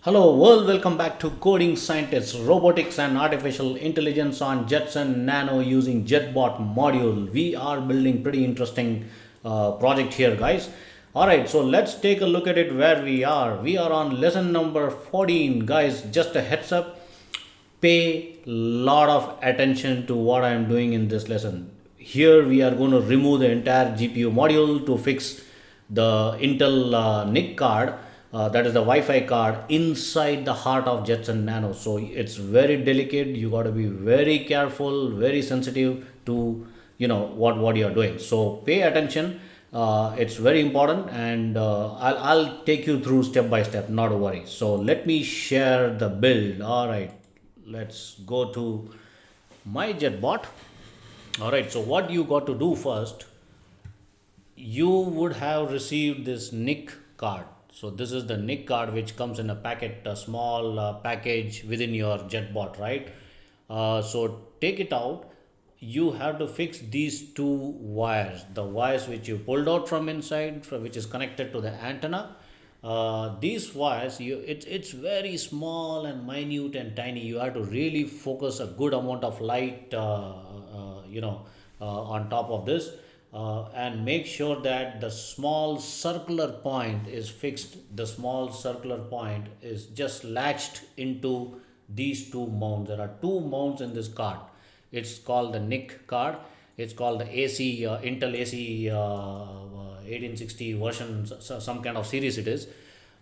Hello world, welcome back to Coding Scientist Robotics and Artificial Intelligence on Jetson Nano using JetBot module. We are building pretty interesting project here, guys. Alright, so let's take a look at it where we are. We are on lesson number 14, guys. Just a heads up, pay lot of attention to what I am doing in this lesson. Here we are going to remove the entire GPU module to fix the Intel NIC card, that is the Wi-Fi card inside the heart of Jetson Nano. So it's very delicate. You got to be very careful, very sensitive to what you are doing. So pay attention. It's very important, and I'll take you through step by step. Not to worry. So let me share the build. All right, let's go to my JetBot. All right. So what you got to do first, you would have received this NIC card. So this is the NIC card which comes in a packet, a small package within your JetBot, right? So take it out. You have to fix these two wires, the wires which you pulled out from inside, which is connected to the antenna. These wires, it's very small and minute and tiny. You have to really focus a good amount of light, on top of this, and make sure that the small circular point is fixed. The small circular point is just latched into these two mounts. There are two mounts in this card. It's called the NIC card. It's called the AC Intel AC 1860 version, some kind of series it is.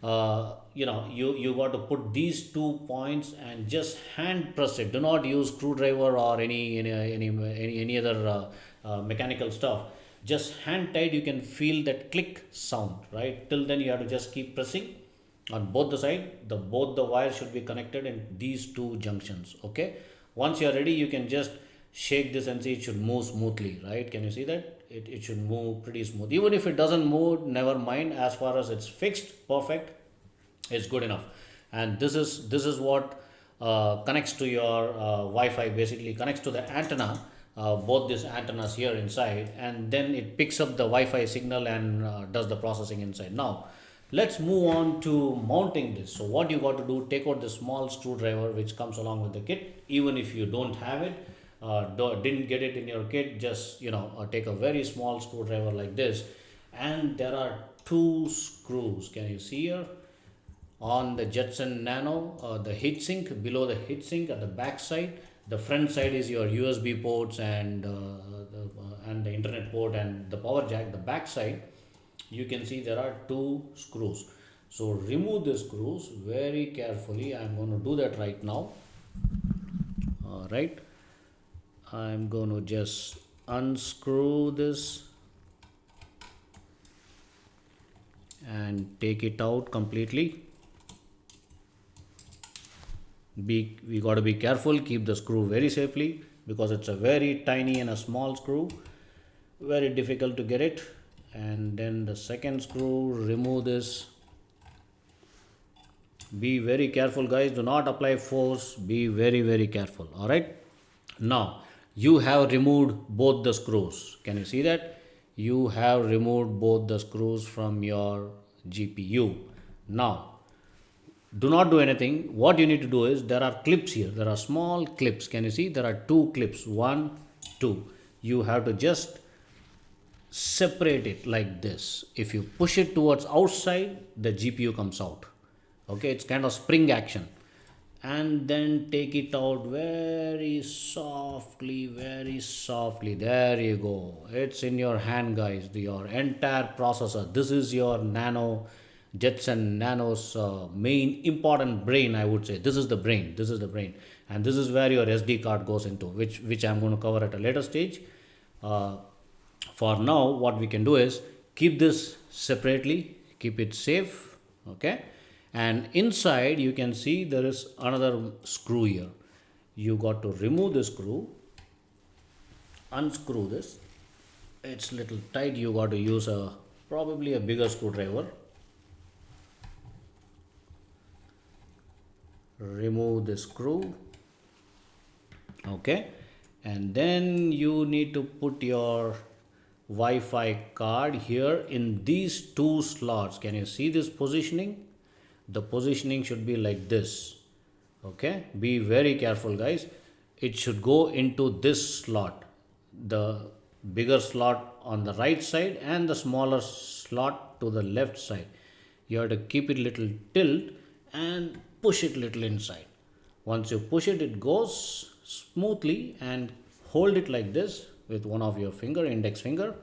You got to put these 2 points and just hand press it. Do not use screwdriver or any other mechanical stuff. Just hand tight. You can feel that click sound, right? Till then you have to just keep pressing on both the side. Both the wires should be connected in these two junctions. Okay, once you are ready, you can just shake this and see it should move smoothly, right? Can you see that it should move pretty smooth? Even if it doesn't move, never mind. As far as it's fixed, perfect, it's good enough. And this is what connects to your Wi-Fi. Basically connects to the antenna, both these antennas here inside, and then it picks up the Wi-Fi signal and does the processing inside. Now let's move on to mounting this. So what you got to do, take out the small screwdriver which comes along with the kit. Even if you don't have it, didn't get it in your kit, just take a very small screwdriver like this, and there are two screws. Can you see here on the Jetson Nano, the heatsink, below the heatsink at the back side? The front side is your USB ports and the internet port and the power jack. The back side, you can see there are two screws. So remove the screws very carefully. I'm going to do that right now. All right, I'm going to just unscrew this and take it out completely. We got to be careful, keep the screw very safely, because it's a very tiny and a small screw, very difficult to get it. And then the second screw, remove this. Be very careful, guys, do not apply force, be very careful. All right, now you have removed both the screws. Can you see that? You have removed both the screws from your GPU. Now do not do anything. What you need to do is, there are clips here. There are small clips. Can you see? There are two clips. 1, 2. You have to just separate it like this. If you push it towards outside, the GPU comes out. Okay, it's kind of spring action. And then take it out very softly, very softly. There you go. It's in your hand, guys. Your entire processor. This is your Jetson Nano's main important brain, I would say. This is the brain. This is the brain, and this is where your SD card goes into, which I'm going to cover at a later stage. For now, what we can do is keep this separately, keep it safe. Okay, and inside you can see there is another screw here. You got to remove the screw, unscrew this. It's little tight. You got to use probably a bigger screwdriver. Remove the screw. Okay, and then you need to put your Wi-Fi card here in these two slots. Can you see this positioning? The positioning should be like this. Okay, be very careful, guys. It should go into this slot, the bigger slot on the right side and the smaller slot to the left side. You have to keep it little tilt and push it little inside. Once you push it, it goes smoothly, and hold it like this with one of your finger, index finger.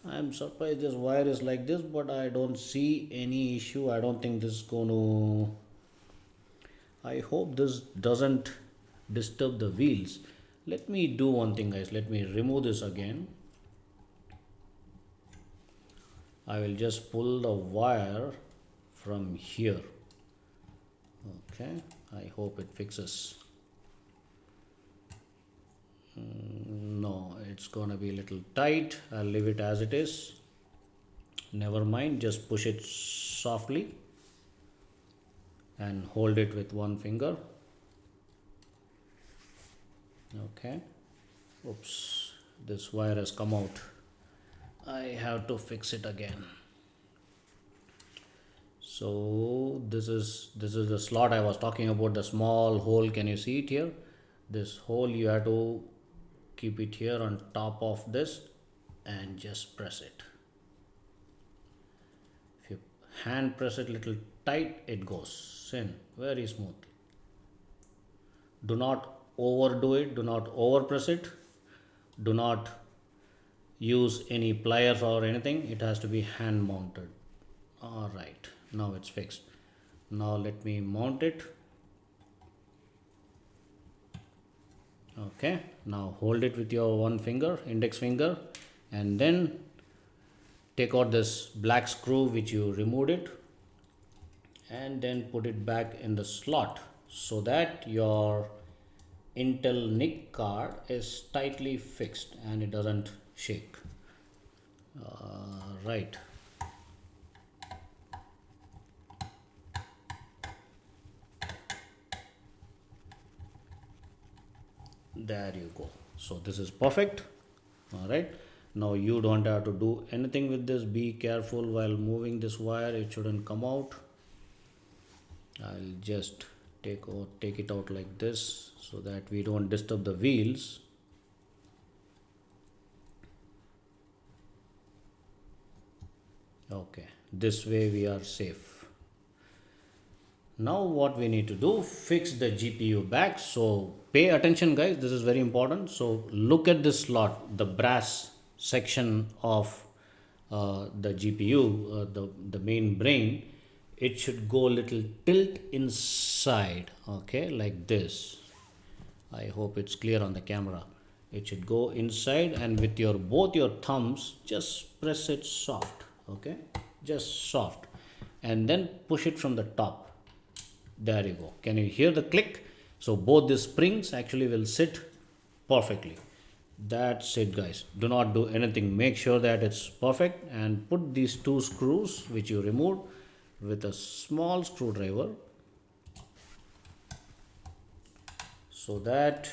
I'm surprised this wire is like this, but I don't see any issue. I don't think this is going to, I hope this doesn't disturb the wheels. Let me do one thing, guys. Let me remove this again. I will just pull the wire from here. Okay, I hope it fixes. No, it's gonna be a little tight. I'll leave it as it is. Never mind, just push it softly and hold it with one finger. Okay, oops, this wire has come out. I have to fix it again. So this is the slot I was talking about, the small hole. Can you see it here? This hole, you have to keep it here on top of this and just press it. If you hand press it little tight, it goes in very smooth. Do not overdo it, do not over press it, do not use any pliers or anything. It has to be hand mounted. All right, now it's fixed. Now let me mount it. Okay, now hold it with your one finger, index finger, and then take out this black screw which you removed it, and then put it back in the slot so that your Intel NIC card is tightly fixed and it doesn't shake. Right. There you go. So this is perfect. All right. Now you don't have to do anything with this. Be careful while moving this wire. It shouldn't come out. I'll just take it out like this so that we don't disturb the wheels. Okay, this way we are safe. Now what we need to do, fix the GPU back. So pay attention, guys, this is very important. So look at this slot, the brass section of the GPU, the main brain. It should go a little tilt inside, okay, like this. I hope it's clear on the camera. It should go inside, and with your both your thumbs, just press it soft, okay, just soft, and then push it from the top. There you go. Can you hear the click? So both the springs actually will sit perfectly. That's it, guys. Do not do anything. Make sure that it's perfect, and put these two screws which you removed with a small screwdriver so that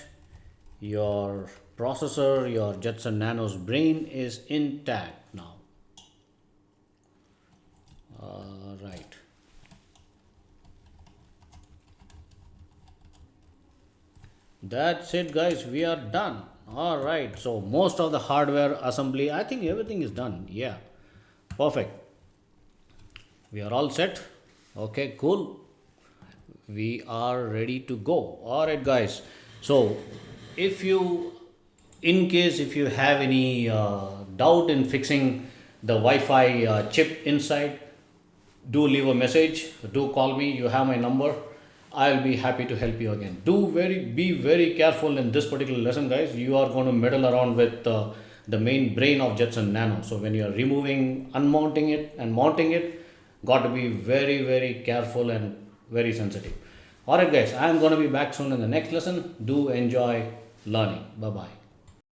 your processor, your Jetson Nano's brain is intact now. Right. That's it, guys. We are done. All right. So most of the hardware assembly, I think everything is done. Yeah. Perfect. We are all set. Okay, cool. We are ready to go. All right, guys. So if you, in case if you have any doubt in fixing the Wi-Fi chip inside, do leave a message. Do call me. You have my number. I'll be happy to help you again. Be very careful in this particular lesson, guys. You are going to meddle around with the main brain of Jetson Nano. So when you are removing, unmounting it and mounting it, got to be very careful and very sensitive. Alright, guys, I am going to be back soon in the next lesson. Do enjoy learning. Bye bye.